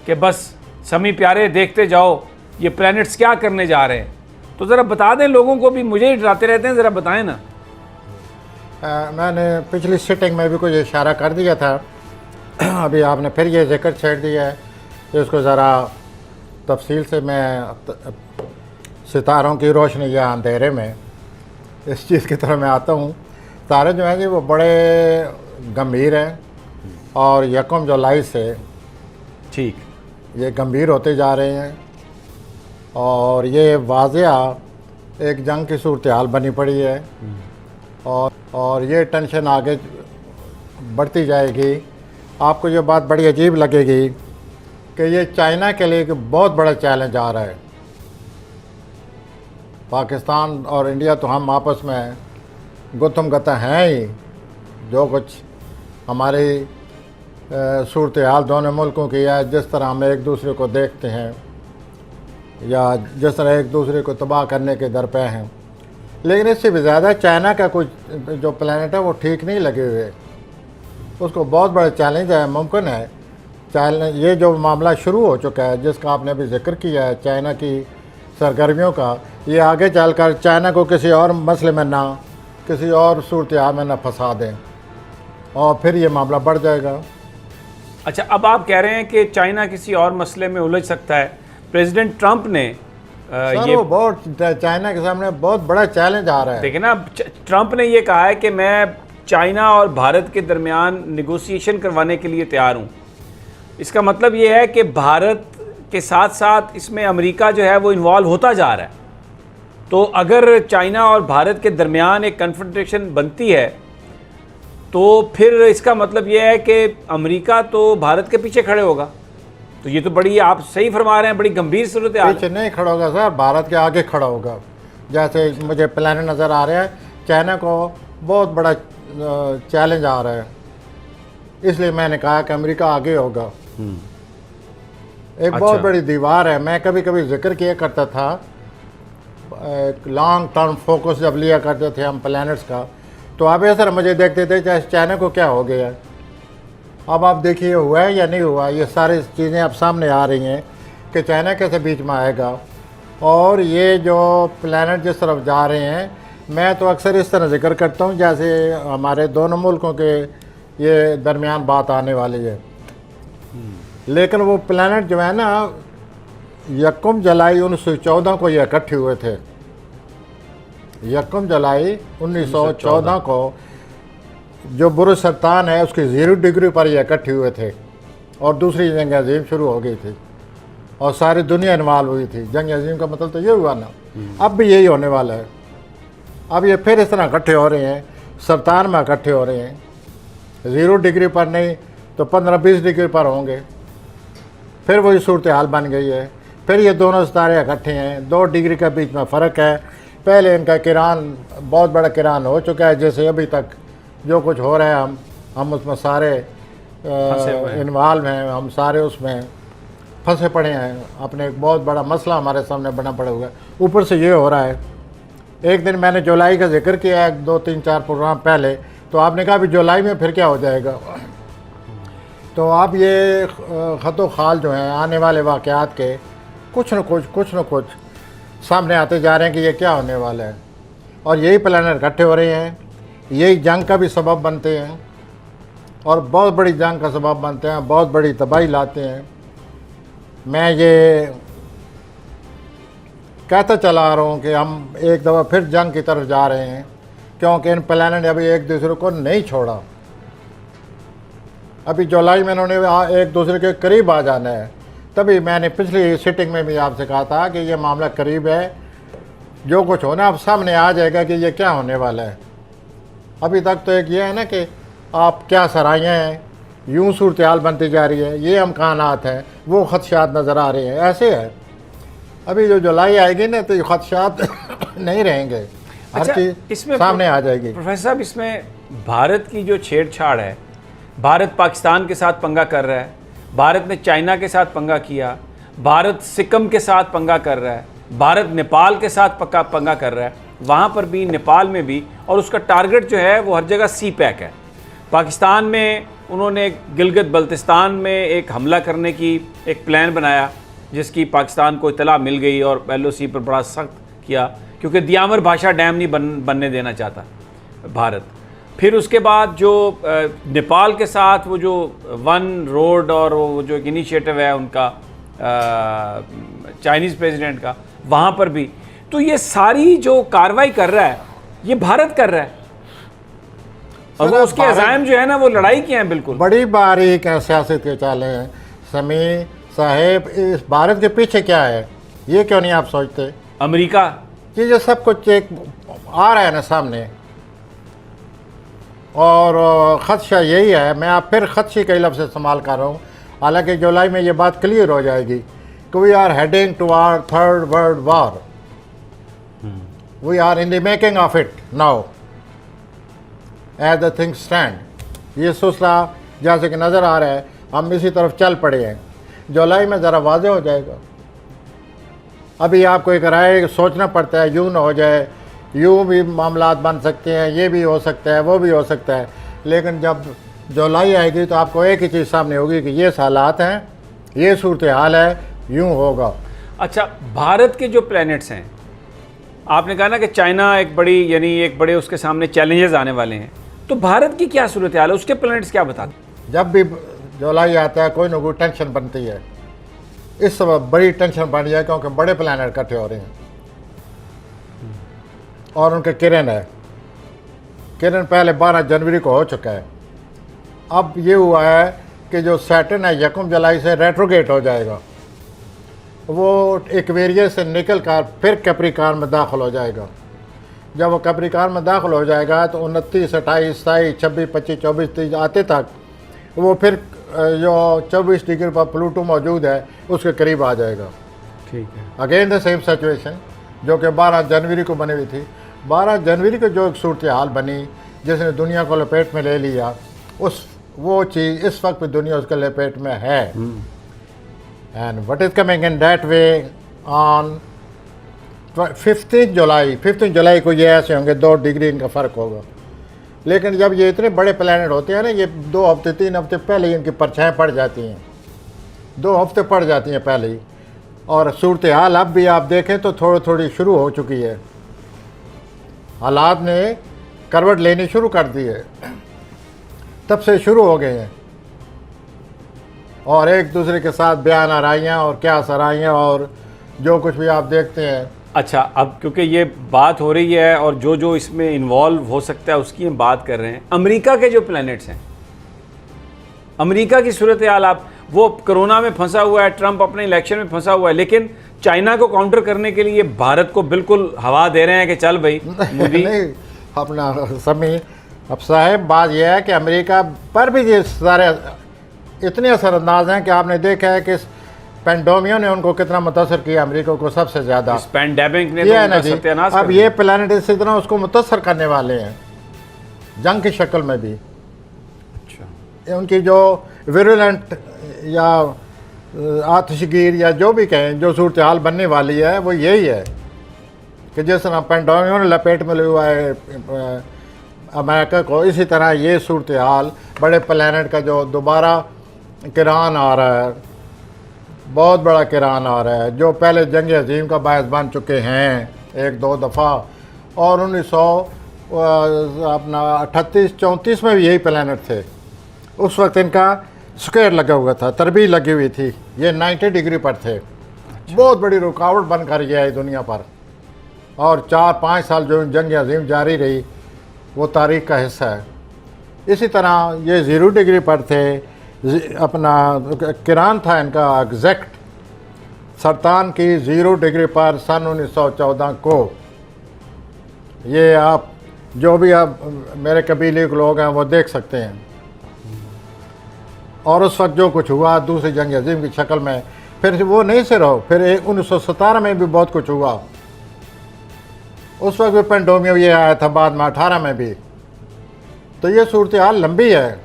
कि बस समी प्यारे देखते जाओ ये प्लैनेट्स क्या करने जा रहे हैं। तो ज़रा बता दें लोगों को भी, मुझे ही डराते रहते हैं, ज़रा बताएं ना। मैंने पिछली सिटिंग में भी कुछ इशारा कर दिया था, अभी आपने फिर ये जिक्र छेड़ दिया है, तो इसको ज़रा तफसील से मैं सितारों की रोशनी या अंधेरे में इस चीज़ की तरफ मैं आता हूँ। तारे जो हैं जी वो बड़े गंभीर हैं और यकम जुलाई से ठीक ये गंभीर होते जा रहे हैं और ये वाज़िया एक जंग की सूरत हाल बनी पड़ी है और ये टेंशन आगे बढ़ती जाएगी। आपको ये बात बड़ी अजीब लगेगी कि ये चाइना के लिए एक बहुत बड़ा चैलेंज आ रहा है। पाकिस्तान और इंडिया तो हम आपस में गुत्थम गत्ता हैं ही, जो कुछ हमारी सूरत हाल दोनों मुल्कों की है, जिस तरह हम एक दूसरे को देखते हैं या जिस तरह एक दूसरे को तबाह करने के दर पे हैं, लेकिन इससे भी ज़्यादा चाइना का कुछ जो प्लानट है वो ठीक नहीं लगे हुए, उसको बहुत बड़ा चैलेंज है। मुमकिन है चाइना, ये जो मामला शुरू हो चुका है जिसका आपने अभी जिक्र किया है चाइना की सरगर्मियों का, ये आगे चलकर चाइना को किसी और मसले में ना, किसी और सूरत हाल में ना फंसा दें और फिर ये मामला बढ़ जाएगा। अच्छा, अब आप कह रहे हैं कि चाइना किसी और मसले में उलझ सकता है। प्रेसिडेंट ट्रंप ने ये बहुत चाइना के सामने बहुत बड़ा चैलेंज आ रहा है। देखिए ना, ट्रंप ने ये कहा है कि मैं चाइना और भारत के दरमियान निगोशिएशन करवाने के लिए तैयार हूँ। इसका मतलब ये है कि भारत के साथ साथ इसमें अमेरिका जो है वो इन्वॉल्व होता जा रहा है। तो अगर चाइना और भारत के दरमियान एक कन्फ्रंटेशन बनती है तो फिर इसका मतलब ये है कि अमेरिका तो भारत के पीछे खड़े होगा। तो ये तो बड़ी, आप सही फरमा रहे हैं, बड़ी गंभीर सूरत है। पीछे नहीं खड़ा होगा सर, भारत के आगे खड़ा होगा। जैसे मुझे प्लान नज़र आ रहा है, चाइना को बहुत बड़ा चैलेंज आ रहा है, इसलिए मैंने कहा कि अमेरिका आगे होगा। एक बहुत बड़ी दीवार है। मैं कभी कभी जिक्र किया करता था, एक लॉन्ग टर्म फोकस जब लिया करते थे हम प्लैनेट्स का, तो आप ऐसा मुझे देखते थे चाहे चाइना को क्या हो गया। अब आप देखिए हुआ है या नहीं हुआ, ये सारी चीज़ें अब सामने आ रही हैं कि चाइना कैसे बीच में आएगा और ये जो प्लैनेट जिस तरफ जा रहे हैं। मैं तो अक्सर इस तरह जिक्र करता हूँ जैसे हमारे दोनों मुल्कों के ये दरमियान बात आने वाली है, लेकिन वो प्लैनेट जो है ना, 1 जुलाई 1914 को ये इकट्ठे हुए थे। 1 जुलाई 1914 को जो बुरुज सरतान है उसकी 0 डिग्री पर ये इकट्ठे हुए थे और दूसरी जंग अजीम शुरू हो गई थी और सारी दुनिया इन्वॉल्व हुई थी। जंग अजीम का मतलब तो ये हुआ ना, अब भी यही होने वाला है। अब ये फिर इस तरह इकट्ठे हो रहे हैं, सरतान में इकट्ठे हो रहे हैं, 0 डिग्री पर नहीं तो 15-20 डिग्री पर होंगे। फिर वही सूरत हाल बन गई है। फिर ये दोनों सितारे इकट्ठे हैं, 2 डिग्री के बीच में फ़र्क है। पहले इनका किरान बहुत बड़ा किरान हो चुका है, जैसे अभी तक जो कुछ हो रहा है हम उसमें सारे इन्वॉल्व हैं, हम सारे उसमें फंसे पड़े हैं। अपने एक बहुत बड़ा मसला हमारे सामने बना पड़ा हुआ है, ऊपर से ये हो रहा है। एक दिन मैंने जुलाई का जिक्र किया है 2-3-4 प्रोग्राम पहले, तो आपने कहा भी जुलाई में फिर क्या हो जाएगा। तो अब ये ख़तो खाल जो हैं आने वाले वाक़यात के कुछ न कुछ सामने आते जा रहे हैं कि ये क्या होने वाला है और यही प्लानट इकट्ठे हो रहे हैं, यही जंग का भी सबब बनते हैं और बहुत बड़ी जंग का सबब बनते हैं, बहुत बड़ी तबाही लाते हैं। मैं ये कहता चला आ रहा हूँ कि हम एक दफ़ा फिर जंग की तरफ जा रहे हैं, क्योंकि इन प्लानट ने अभी एक दूसरे को नहीं छोड़ा। अभी जुलाई में इन्होंने एक दूसरे के करीब आ जाना है। तभी मैंने पिछली सिटिंग में भी आपसे कहा था कि ये मामला करीब है, जो कुछ होना अब सामने आ जाएगा कि ये क्या होने वाला है। अभी तक तो एक ये है ना कि आप क्या सराहियाँ हैं, यूँ सूरत हाल बनती जा रही है, ये अमकानात हैं, वो खदशात नज़र आ रहे हैं, ऐसे है। अभी जो जुलाई आएगी ना तो ये खदशात नहीं रहेंगे, हर चीज़ इसमें सामने आ जाएगी। प्रोफेसर साहब, इसमें भारत की जो छेड़छाड़ है, भारत पाकिस्तान के साथ पंगा कर रहा है, भारत ने चाइना के साथ पंगा किया, भारत सिक्किम के साथ पंगा कर रहा है, भारत नेपाल के साथ पंगा कर रहा है, वहाँ पर भी नेपाल में भी, और उसका टारगेट जो है वो हर जगह सी पैक है। पाकिस्तान में उन्होंने गिलगित बल्तिस्तान में एक हमला करने की एक प्लान बनाया, जिसकी पाकिस्तान को इतला मिल गई और LOC पर बड़ा सख्त किया, क्योंकि दियामर भाषा डैम नहीं बनने देना चाहता भारत। फिर उसके बाद जो नेपाल के साथ वो जो वन रोड और वो जो एक इनिशिएटिव है उनका चाइनीज़ प्रेसिडेंट का, वहाँ पर भी तो ये सारी जो कार्रवाई कर रहा है ये भारत कर रहा है, और वो उसके अज़ाइम जो है ना वो लड़ाई के हैं। बिल्कुल बड़ी बारीक सियासत के चाले हैं समी साहेब। इस भारत के पीछे क्या है ये क्यों नहीं आप सोचते? अमेरिका कि ये सब कुछ एक आ रहा है ना सामने, और ख़दशा यही है। मैं आप फिर ख़दशे के लफ्ज़ इस्तेमाल कर रहा हूँ, हालांकि जुलाई में ये बात क्लियर हो जाएगी कि we are heading to our third world war, we are in the making of it now as the things stand. ये सिलसिला जैसे कि नज़र आ रहा है हम इसी तरफ चल पड़े हैं, जुलाई में ज़रा वाज़ेह हो जाएगा। अभी आपको एक राय सोचना पड़ता है, यूँ ना हो जाए, यूँ भी मामलात बन सकते हैं, ये भी हो सकता है, वो भी हो सकता है, लेकिन जब जुलाई आएगी तो आपको एक ही चीज़ सामने होगी कि ये हालात हैं, ये सूरत हाल है, यूँ होगा। अच्छा, भारत के जो प्लैनेट्स हैं, आपने कहा ना कि चाइना एक बड़ी यानी एक बड़े उसके सामने चैलेंजेस आने वाले हैं, तो भारत की क्या सूरत हाल है, उसके प्लैनेट्स क्या बताते? जब भी जुलाई आता है कोई ना कोई टेंशन बनती है। इस सब बड़ी टेंशन बन जाए क्योंकि बड़े प्लैनेट इकट्ठे हो रहे हैं और उनके किरण है। किरण पहले 12 जनवरी को हो चुका है। अब ये हुआ है कि जो सैटर्न है 1 जुलाई से रेट्रोगेट हो जाएगा, वो एक्वेरियस से निकल कर फिर कैप्रिकॉर्न में दाखिल हो जाएगा। जब वो कैप्रिकॉर्न में दाखिल हो जाएगा तो 29, 28, 27, 26, 25, 24, 30 आते तक वो फिर जो 24 डिग्री पर प्लूटो मौजूद है उसके करीब आ जाएगा। ठीक है, अगेन द सेम सिचुएशन जो कि 12 जनवरी को बनी हुई थी। 12 जनवरी को जो एक सूरत हाल बनी जिसने दुनिया को लपेट में ले लिया, वो चीज़ इस वक्त भी दुनिया उसके लपेट में है। And what is coming in that way on 15 जुलाई को ये ऐसे होंगे 2 डिग्री इनका फ़र्क होगा। लेकिन जब ये इतने बड़े प्लैनेट होते हैं ना, ये 2 हफ्ते 3 हफ्ते पहले ही इनकी परछाएं पड़ जाती हैं, 2 हफ्ते पड़ जाती हैं पहले ही। और सूरत हाल अब भी आप देखें तो थोड़ी थोड़ी शुरू हो चुकी है, हालात ने करवट लेनी शुरू कर दी है, तब से शुरू हो गए हैं। और एक दूसरे के साथ बयान आराइयाँ और क्या सराइयाँ और जो कुछ भी आप देखते हैं। अच्छा, अब क्योंकि ये बात हो रही है और जो जो इसमें इन्वॉल्व हो सकता है उसकी हम बात कर रहे हैं। अमेरिका के जो प्लैनेट्स हैं, अमेरिका की सूरत हाल, आप वो कोरोना में फंसा हुआ है, ट्रंप अपने इलेक्शन में फंसा हुआ है, लेकिन चाइना को काउंटर करने के लिए भारत को बिल्कुल हवा दे रहे हैं कि चल भाई मोदी। नहीं अपना समी अब साहब, बात यह है कि अमेरिका पर भी ये सारे इतने असरअंदाज हैं कि आपने देखा है कि पेंडेमिक ने उनको कितना मुतासर किया, अमेरिका को सबसे ज़्यादा। इस पेंडेमिक ने ये है तो ना जी, सत्यानाश अब कर ये प्लानट इसी तरह उसको मुतासर करने वाले हैं जंग की शक्ल में भी। अच्छा, उनकी जो विरुलेंट या आतिशगीर या जो भी कहें जो सूरत हाल बनने वाली है वो यही है कि जिस तरह पेंडेमिक ने लपेट में लिया हुआ है अमेरिका को, इसी तरह ये सूरत हाल बड़े प्लानट का जो दोबारा किरान आ रहा है, बहुत बड़ा किरान आ रहा है, जो पहले जंग अजीम का बायस बन चुके हैं 1-2 दफ़ा, और 1938-34 में भी यही प्लानट थे। उस वक्त इनका स्क्वायर लगा हुआ था, तरबीज लगी हुई थी, ये 90 डिग्री पर थे। बहुत बड़ी रुकावट बनकर ये आई दुनिया पर, और 4-5 साल जो जंग अजीम जारी रही वो तारीख का हिस्सा है। इसी तरह ये 0 डिग्री पर थे, अपना किरान था इनका एग्जैक्ट सरतान की 0 डिग्री पर सन 1914 को। ये आप जो भी आप मेरे कबीले के लोग हैं वो देख सकते हैं। और उस वक्त जो कुछ हुआ दूसरी जंग अजीम की शक्ल में, फिर वो नहीं से रहो, फिर 1917 में भी बहुत कुछ हुआ, उस वक्त भी पेंडेमिक ये आया था, बाद में 18 में भी। तो ये सूरत हाल लंबी है,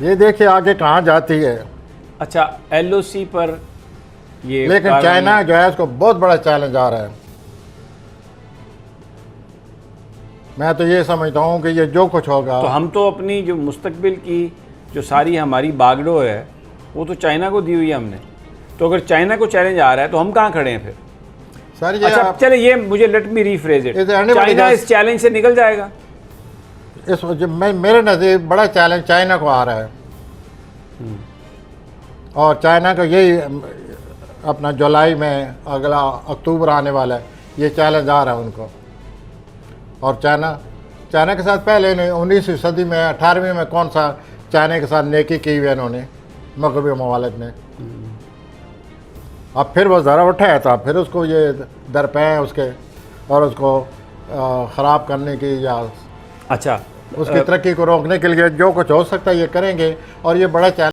ये देखिए आगे कहाँ जाती है। अच्छा, LOC पर ये लेकिन चाइना जो है उसको बहुत बड़ा चैलेंज आ रहा है। मैं तो ये समझता हूँ कि ये जो कुछ होगा, तो हम तो अपनी जो मुस्तकबिल की जो सारी हमारी बागडोर है वो तो चाइना को दी हुई है हमने। तो अगर चाइना को चैलेंज आ रहा है तो हम कहाँ खड़े हैं फिर? सर ये अच्छा चले, ये मुझे let me rephrase it, Is there anybody China else? इस चैलेंज से निकल जाएगा? इस मेरे नज़दीक बड़ा चैलेंज चाइना को आ रहा है, और चाइना का यही अपना जुलाई में, अगला अक्टूबर आने वाला है, ये चैलेंज आ रहा है उनको। और चाइना के साथ पहले ने 19वीं सदी में 18वीं में कौन सा चाइना के साथ नेकी की हुई है इन्होंने, मगरबी ममालिक ने। अब फिर वो ज़रा उठाया था, फिर उसको ये दरपे उसके और उसको ख़राब करने की या अच्छा उसकी तरक्की को रोकने के लिए जो कुछ हो सकता है ये करेंगे, और ये बड़ा चैलेंज